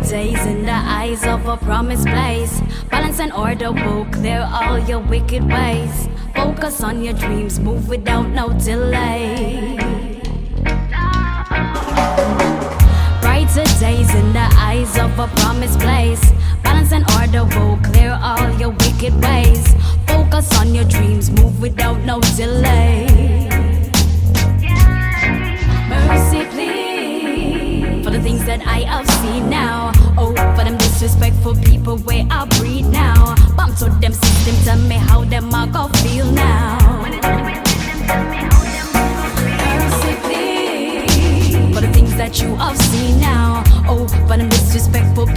days in the eyes of a promised place. Balance and order will clear all your wicked ways. Focus on your dreams, move without no delay. Brighter days in the eyes of a promised place. Balance and order will clear all your wicked ways. Focus on your dreams, move without no delay. Mercy, please, for the things that I have seen now. Oh, for them disrespectful people where I breathe now. Bump to them system, tell me how them I go feel now. Mercy, please, for the things that you have seen now. Oh, for them disrespectful